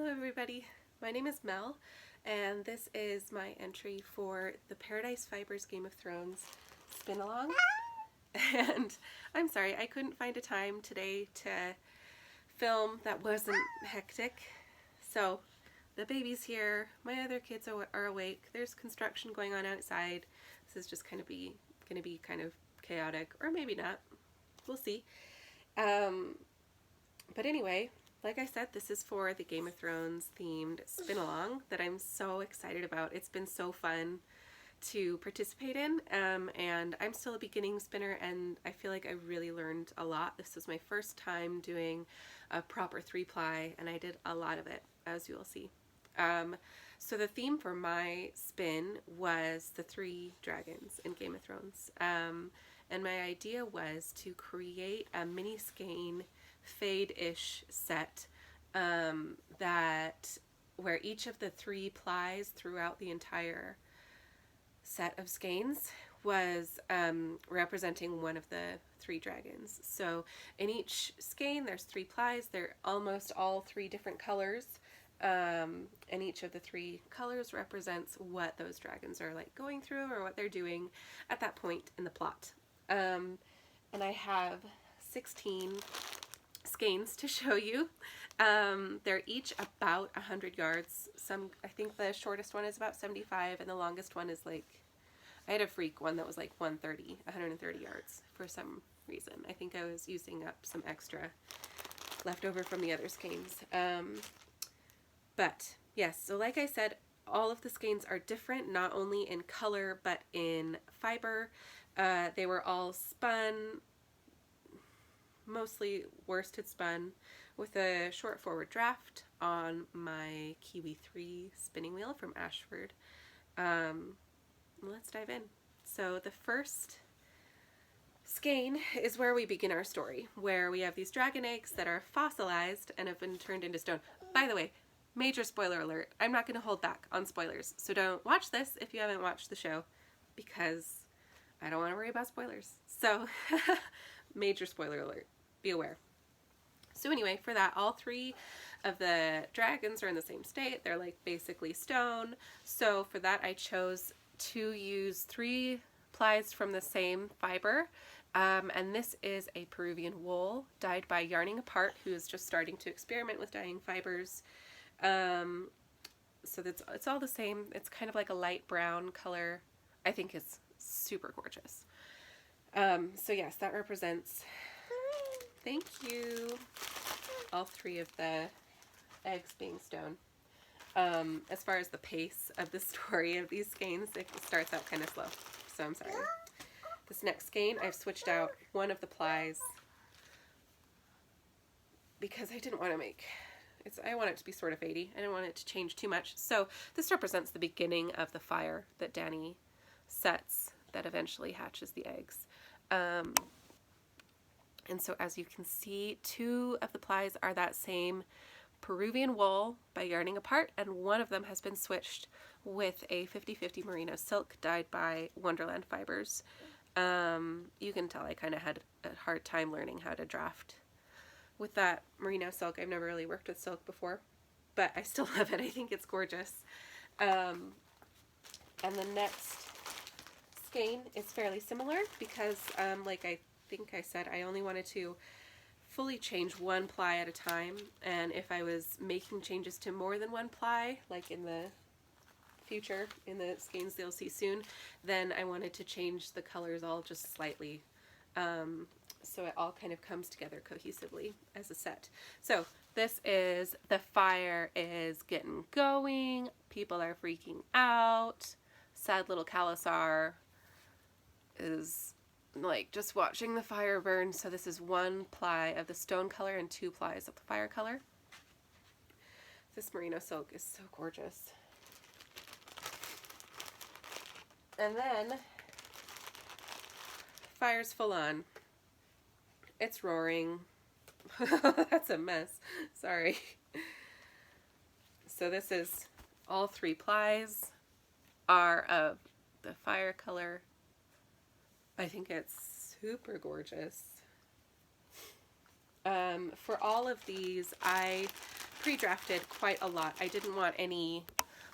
Hello everybody, my name is Mel and this is my entry for the Paradise Fibers Game of Thrones spin along. And I'm sorry I couldn't find a time today to film that wasn't hectic. So the baby's here, my other kids are awake, there's construction going on outside. This is just going to be kind of chaotic, or maybe not, we'll see. But anyway, like I said, this is for the Game of Thrones themed spin along that I'm so excited about. It's been so fun to participate in, and I'm still a beginning spinner, and I feel like I really learned a lot. This was my first time doing a proper 3-ply, and I did a lot of it, as you will see. So the theme for my spin was the 3 dragons in Game of Thrones, and my idea was to create a mini skein fade-ish set where each of the 3 plies throughout the entire set of skeins was representing one of the 3 dragons. So in each skein there's 3 plies. They're almost all 3 different colors, and each of the 3 colors represents what those dragons are like going through or what they're doing at that point in the plot. And I have 16 skeins to show you. They're each about 100 yards. I think the shortest one is about 75 and the longest one is like, I had a freak one that was like 130 yards for some reason. I think I was using up some extra left over from the other skeins. But yes, so like I said, all of the skeins are different, not only in color but in fiber. They were all spun, mostly worsted spun, with a short forward draft on my Kiwi 3 spinning wheel from Ashford. Let's dive in. So the first skein is where we begin our story, where we have these dragon eggs that are fossilized and have been turned into stone. By the way, major spoiler alert, I'm not going to hold back on spoilers, so don't watch this if you haven't watched the show, because I don't want to worry about spoilers. So major spoiler alert, be aware. So anyway, for that, all 3 of the dragons are in the same state. They're like basically stone. So for that, I chose to use 3 plies from the same fiber. And this is a Peruvian wool dyed by Yarning Apart, who is just starting to experiment with dyeing fibers. So it's all the same. It's kind of like a light brown color. I think it's super gorgeous. So yes, that represents, thank you, all 3 of the eggs being stone. As far as the pace of the story of these skeins, it starts out kind of slow, so I'm sorry. This next skein, I've switched out one of the plies because I didn't want to I want it to be sort of fadey. I didn't want it to change too much. So this represents the beginning of the fire that Dany sets that eventually hatches the eggs. And so as you can see, 2 of the plies are that same Peruvian wool by Yarning Apart, and one of them has been switched with a 50/50 merino silk dyed by Wonderland Fibers. You can tell I kind of had a hard time learning how to draft with that merino silk. I've never really worked with silk before, but I still love it. I think it's gorgeous. And the next skein is fairly similar because, like I think I said, I only wanted to fully change 1 ply at a time, and if I was making changes to more than 1 ply, like in the future, in the skeins you'll see soon, then I wanted to change the colors all just slightly, so it all kind of comes together cohesively as a set. So this is, the fire is getting going, people are freaking out, sad little Khalasar is like just watching the fire burn. So this is 1 ply of the stone color and 2 plies of the fire color. This merino silk is so gorgeous. And then fire's full on. It's roaring. That's a mess. Sorry. So this is, all 3 plies are of the fire color. I think it's super gorgeous. For all of these, I pre-drafted quite a lot. I didn't want any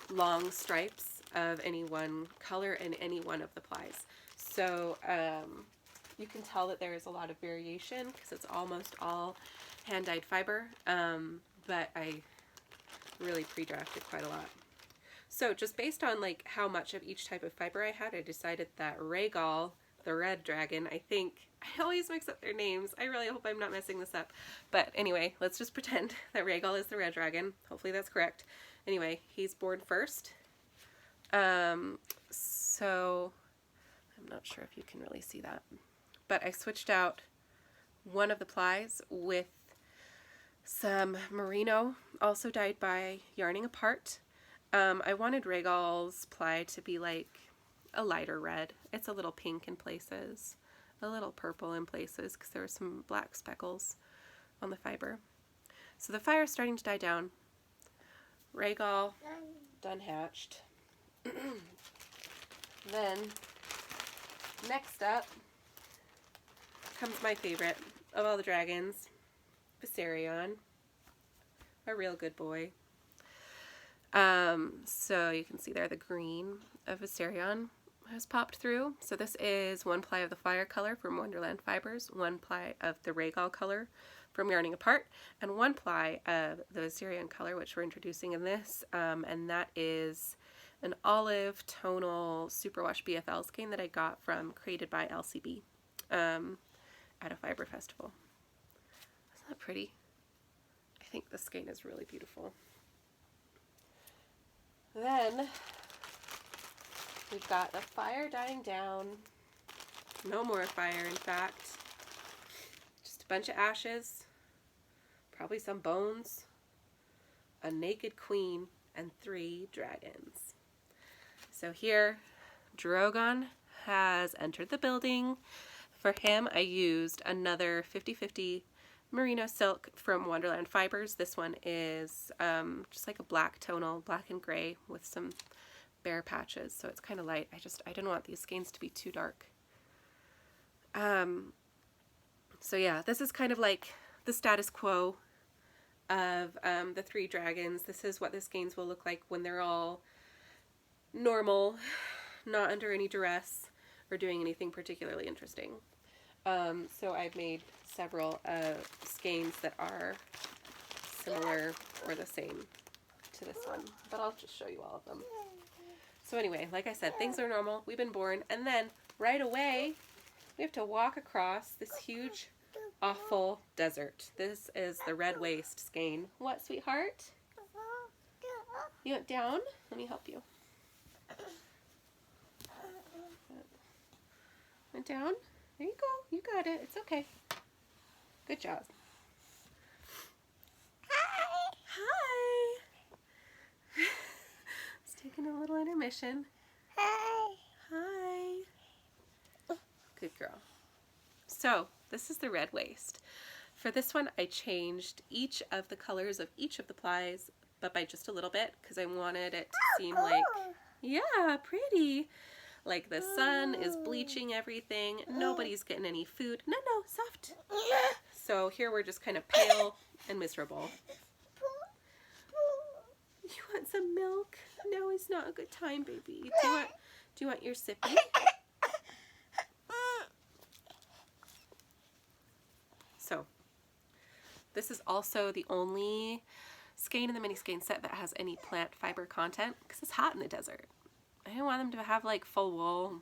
long stripes of any one color in any one of the plies. So you can tell that there is a lot of variation because it's almost all hand-dyed fiber, but I really pre-drafted quite a lot. So just based on like how much of each type of fiber I had, I decided that Regal, the red dragon, I always mix up their names. I really hope I'm not messing this up. But anyway, let's just pretend that Regal is the red dragon. Hopefully that's correct. Anyway, he's born first. So I'm not sure if you can really see that. But I switched out one of the plies with some merino, also dyed by yarning apart. I wanted Regal's ply to be like a lighter red. It's a little pink in places, a little purple in places because there were some black speckles on the fiber. So the fire is starting to die down. Regal done hatched. Then next up comes my favorite of all the dragons, Viserion, a real good boy. So you can see there the green of Viserion has popped through. So this is one ply of the fire color from Wonderland Fibers, one ply of the Regal color from Yarning Apart, and one ply of the Viserion color, which we're introducing in this, and that is an olive tonal superwash BFL skein that I got from Created by LCB at a fiber festival. Isn't that pretty? I think this skein is really beautiful. Then we've got the fire dying down. No more fire, in fact. Just a bunch of ashes, probably some bones, a naked queen, and 3 dragons. So here, Drogon has entered the building. For him, I used another 50/50 merino silk from Wonderland Fibers. This one is just like a black tonal, black and gray with some bare patches, so it's kind of light. I didn't want these skeins to be too dark. So yeah, this is kind of like the status quo of the 3 dragons. This is what the skeins will look like when they're all normal, not under any duress or doing anything particularly interesting. So I've made several skeins that are similar or the same to this one, but I'll just show you all of them. So anyway, like I said, things are normal. We've been born, and then right away we have to walk across this huge, awful desert. This is the Red Waste skein. What, sweetheart? You went down? Let me help you. Went down? There you go. You got it. It's okay. Good job. Hi. Hi. It's taking a little intermission. Hi. Hi. Good girl. So, this is the Red Waste. For this one, I changed each of the colors of each of the plies, but by just a little bit, because I wanted it to seem like, yeah, pretty. Like the sun is bleaching everything. Nobody's getting any food. No, soft. So here we're just kind of pale and miserable. You want some milk? No, it's not a good time, baby. Do you want your sippy? So this is also the only skein in the mini skein set that has any plant fiber content because it's hot in the desert. I didn't want them to have like full wool.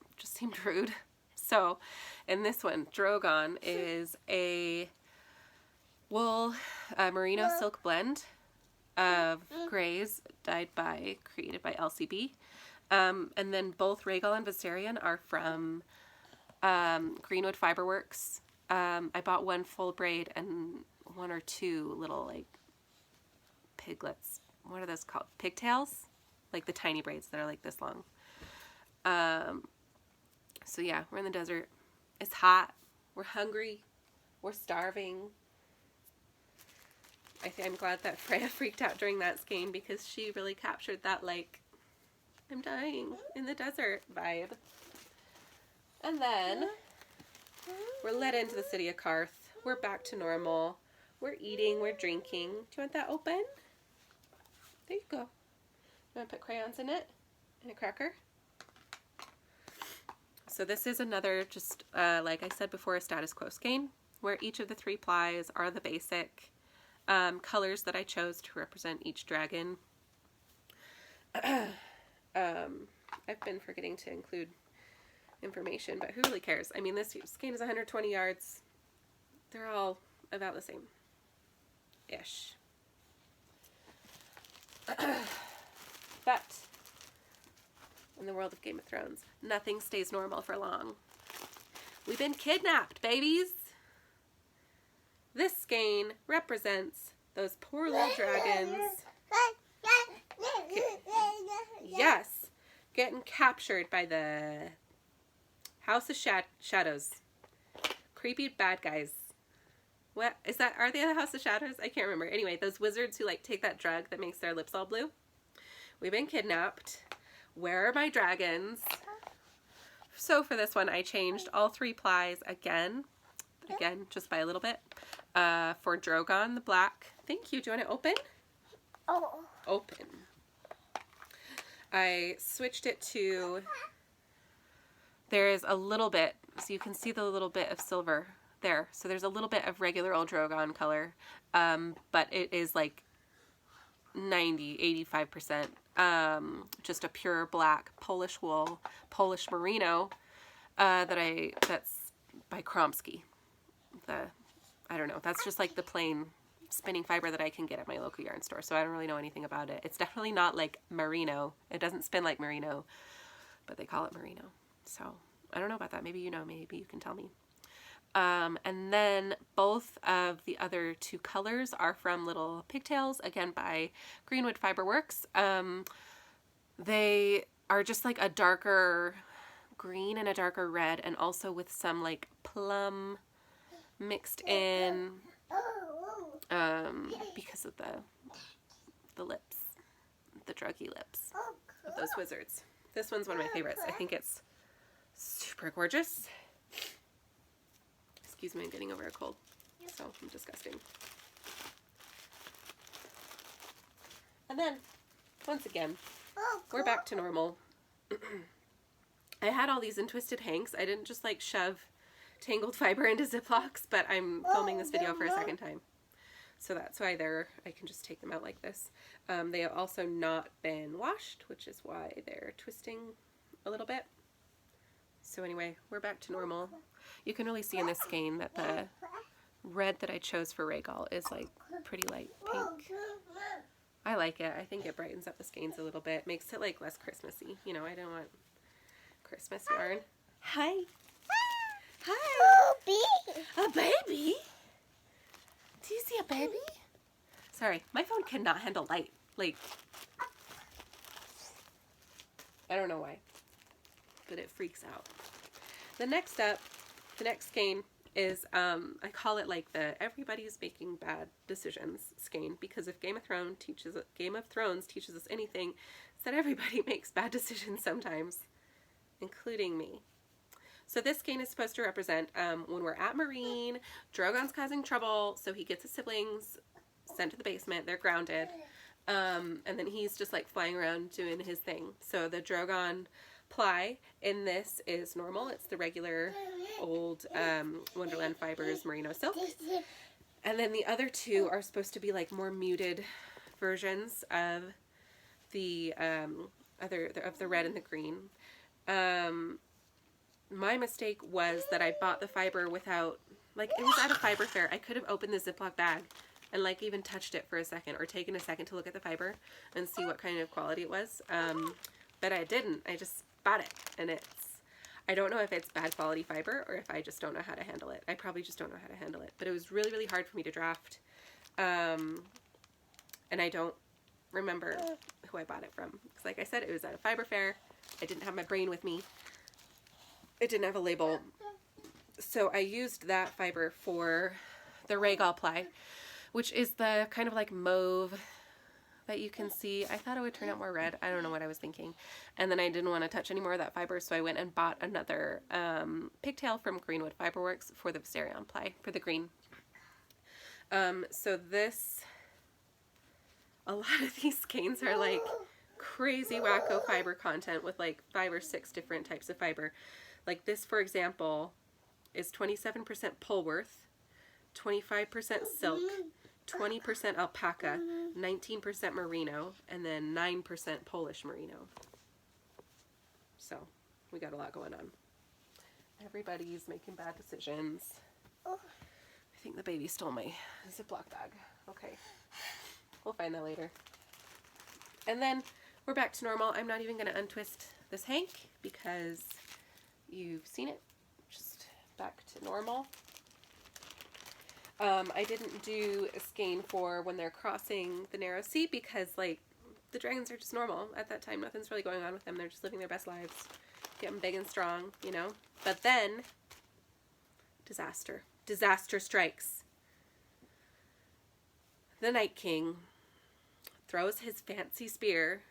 It just seemed rude. So in this one, Drogon is a wool merino silk blend of grays created by LCB. And then both Regal and Viserion are from Greenwood Fiberworks. I bought one full braid and 1 or 2 little like piglets. What are those called? Pigtails? Like the tiny braids that are like this long. So yeah, we're in the desert. It's hot. We're hungry. We're starving. I'm glad that Freya freaked out during that skein because she really captured that like, I'm dying in the desert vibe. And then we're led into the city of Karth. We're back to normal. We're eating, we're drinking. Do you want that open? There you go. You want to put crayons in it? And a cracker? So this is another, just like I said before, a status quo skein, where each of the 3 plies are the basic colors that I chose to represent each dragon. I've been forgetting to include information, but who really cares? I mean, this skein is 120 yards. They're all about the same-ish. But in the world of Game of Thrones, nothing stays normal for long. We've been kidnapped, babies! This skein represents those poor little dragons. Yes, getting captured by the House of Shadows. Creepy bad guys. What is that? Are they the House of Shadows? I can't remember. Anyway, those wizards who like take that drug that makes their lips all blue. We've been kidnapped. Where are my dragons? So for this one, I changed all 3 plies again, just by a little bit, for Drogon the black. Thank you. Do you want to open? Oh. Open. I switched it to, there is a little bit, so you can see the little bit of silver there. So there's a little bit of regular old Drogon color, but it is like 85% just a pure black Polish wool, Polish merino, that's by Kromsky. I don't know, that's just like the plain spinning fiber that I can get at my local yarn store, so I don't really know anything about it. It's definitely not like merino. It doesn't spin like merino, but they call it merino. So I don't know about that. Maybe you know, maybe you can tell me. And then both of the other 2 colors are from Little Pigtails, again by Greenwood Fiberworks. They are just like a darker green and a darker red, and also with some like plum mixed in, because of the lips, the druggy lips of those wizards. This one's one of my favorites. I think it's super gorgeous. Excuse me, I'm getting over a cold, so I'm disgusting. And then, once again, we're back to normal. I had all these in twisted hanks. I didn't just like shove tangled fiber into Ziplocs, but I'm filming this video for a second time. So that's why I can just take them out like this. They have also not been washed, which is why they're twisting a little bit. So anyway, we're back to normal. You can really see in this skein that the red that I chose for Rhaegal is like pretty light pink. I like it. I think it brightens up the skeins a little bit. Makes it like less Christmassy. You know, I don't want Christmas yarn. Hi. Hi. A baby? Do you see a baby? Sorry, my phone cannot handle light. Like, I don't know why, but it freaks out. The next up, the next skein is, I call it like the everybody's making bad decisions skein, because if Game of Thrones teaches us anything, it's that everybody makes bad decisions sometimes, including me. So this skein is supposed to represent when we're at Marine, Drogon's causing trouble, so he gets his siblings sent to the basement, they're grounded, and then he's just like flying around doing his thing. So the Drogon ply in this is normal. It's the regular old Wonderland Fibers merino silk. And then the other 2 are supposed to be like more muted versions of the of the red and the green. My mistake was that I bought the fiber without, like, it was at a fiber fair. I could have opened the Ziploc bag and like even touched it for a second, or taken a second to look at the fiber and see what kind of quality it was. But I didn't. I just bought it, and I don't know if it's bad quality fiber or if I just don't know how to handle it. I probably just don't know how to handle it, but it was really, really hard for me to draft. And I don't remember who I bought it from, because like I said, it was at a fiber fair. I didn't have my brain with me. It didn't have a label. So I used that fiber for the Rhaegal ply, which is the kind of like mauve that you can see. I thought it would turn out more red. I don't know what I was thinking. And then I didn't want to touch any more of that fiber, so I went and bought another pigtail from Greenwood Fiberworks for the Viserion ply, for the green. So this, a lot of these skeins are like crazy wacko fiber content with like 5 or 6 different types of fiber. Like this, for example, is 27% Polworth, 25% silk, 20% alpaca, 19% merino, and then 9% Polish merino. So we got a lot going on. Everybody's making bad decisions. I think the baby stole my Ziploc bag. Okay, we'll find that later. And then we're back to normal. I'm not even going to untwist this hank because you've seen it. Just back to normal. I didn't do a skein for when they're crossing the narrow sea because, like, the dragons are just normal at that time. Nothing's really going on with them. They're just living their best lives, getting big and strong, you know. But then, disaster. Disaster strikes. The Night King throws his fancy spear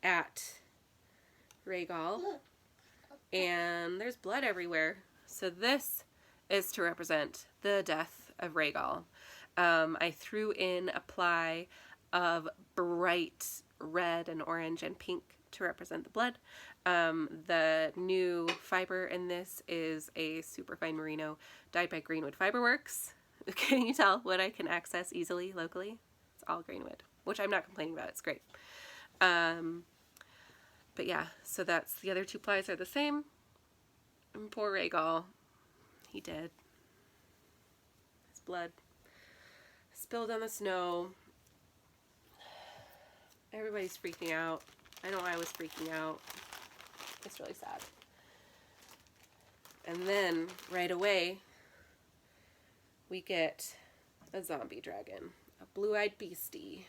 at Rhaegal, and there's blood everywhere. So this is to represent the death of Rhaegal. I threw in a ply of bright red and orange and pink to represent the blood. The new fiber in this is a superfine merino dyed by Greenwood Fiberworks. Can you tell what I can access easily locally? It's all Greenwood, which I'm not complaining about. It's great. But yeah, so that's the other 2 plies are the same. And poor Rhaegal, he did. His blood spilled on the snow. Everybody's freaking out. I know I was freaking out. It's really sad. And then, right away, we get a zombie dragon. A blue-eyed beastie.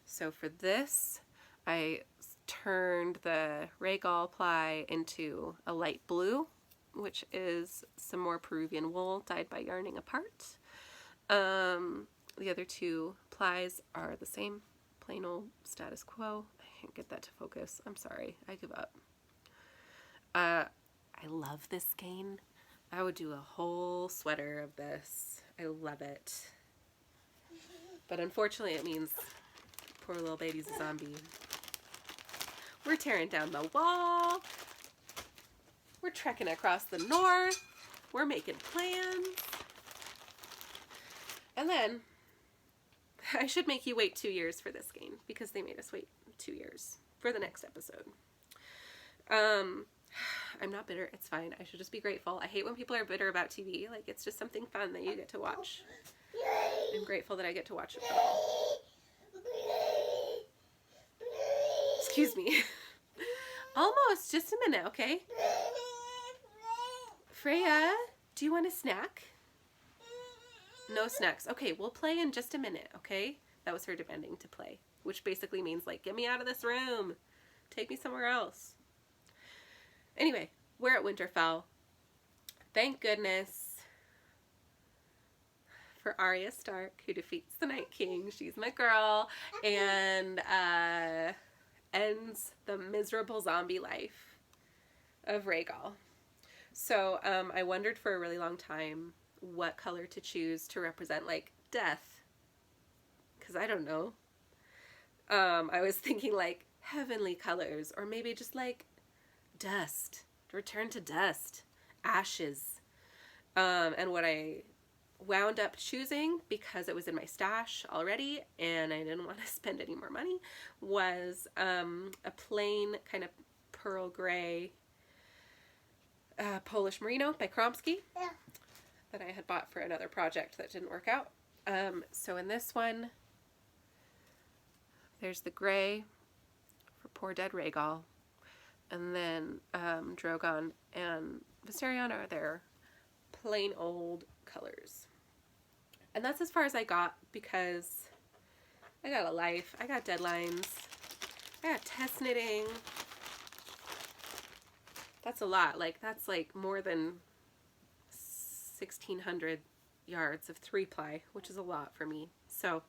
So for this, I turned the Rhaegal ply into a light blue, which is some more Peruvian wool dyed by yarning apart. The other 2 plies are the same, plain old status quo. I can't get that to focus. I'm sorry. I give up. I love this skein. I would do a whole sweater of this. I love it. But unfortunately it means poor little baby's a zombie. We're tearing down the wall. We're trekking across the north. We're making plans. And then, I should make you wait 2 years for this skein because they made us wait 2 years for the next episode. I'm not bitter. It's fine. I should just be grateful. I hate when people are bitter about TV. Like, it's just something fun that you get to watch. I'm grateful that I get to watch it for all. Excuse me. Almost. Just a minute, okay? Freya, do you want a snack? No snacks. Okay, we'll play in just a minute, okay? That was her demanding to play, which basically means, like, get me out of this room. Take me somewhere else. Anyway, we're at Winterfell. Thank goodness for Arya Stark, who defeats the Night King. She's my girl. And ends the miserable zombie life of Rhaegal. So I wondered for a really long time what color to choose to represent, like, death. Because I don't know. I was thinking, like, heavenly colors, or maybe just, like, dust. Return to dust. Ashes. And what I wound up choosing, because it was in my stash already and I didn't want to spend any more money, was a plain kind of pearl gray Polish merino by Kromsky that I had bought for another project that didn't work out. So in this one, there's the gray for poor dead Rhaegal, and then Drogon and Viserion are their plain old colors. And that's as far as I got because I got a life, I got deadlines, I got test knitting. That's a lot. Like, that's like more than 1,600 yards of 3-ply, which is a lot for me. So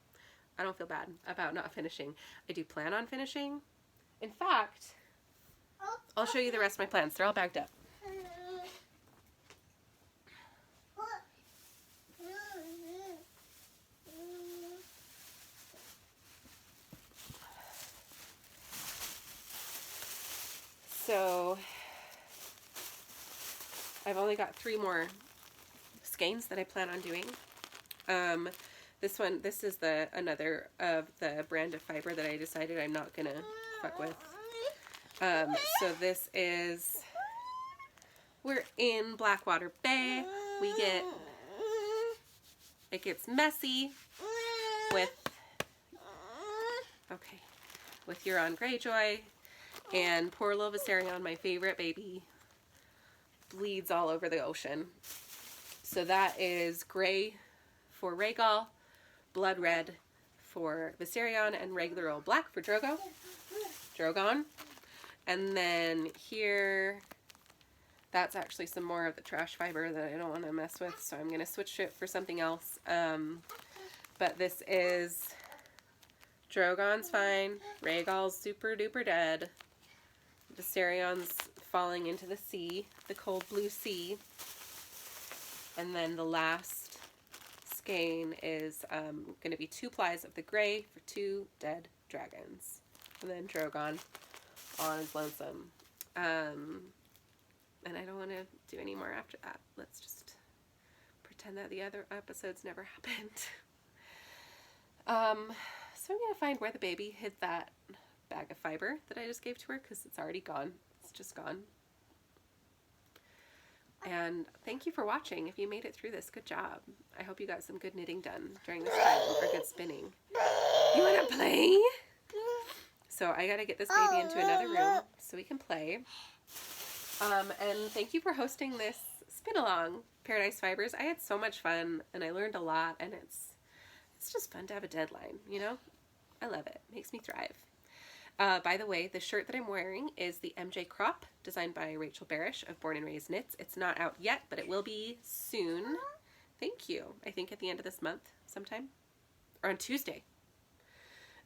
I don't feel bad about not finishing. I do plan on finishing. In fact, I'll show you the rest of my plans. They're all bagged up. So I've only got 3 more skeins that I plan on doing. This is another of the brand of fiber that I decided I'm not gonna fuck with. So this is, we're in Blackwater Bay. It gets messy with Huron Greyjoy, and poor little Viserion, my favorite baby, bleeds all over the ocean. So that is gray for Rhaegal, blood red for Viserion, and regular old black for Drogon. And then here, that's actually some more of the trash fiber that I don't want to mess with, so I'm going to switch it for something else. But this is Drogon's fine, Rhaegal's super duper dead, Viserion's falling into the sea, the cold blue sea. And then the last skein is going to be 2 plies of the gray for 2 dead dragons. And then Drogon on his lonesome. And I don't want to do any more after that. Let's just pretend that the other episodes never happened. So I'm going to find where the baby hid that bag of fiber that I just gave to her, because it's already gone. It's just gone. And thank you for watching. If you made it through this, good job. I hope you got some good knitting done during this time, or good spinning. You want to play? So I got to get this baby into another room so we can play. And thank you for hosting this spin-along, Paradise Fibers. I had so much fun, and I learned a lot, and it's just fun to have a deadline, you know? I love it. Makes me thrive. By the way, the shirt that I'm wearing is the MJ Crop, designed by Rachel Barish of Born and Raised Knits. It's not out yet, but it will be soon. Thank you. I think at the end of this month sometime, or on Tuesday.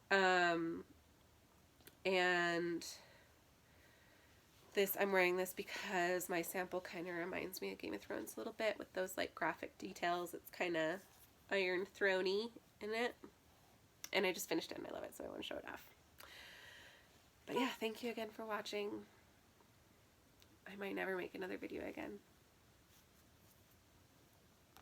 And I'm wearing this because my sample kind of reminds me of Game of Thrones a little bit, with those like graphic details. It's kind of Iron Throne-y in it. And I just finished it and I love it, so I want to show it off. But yeah, thank you again for watching. I might never make another video again.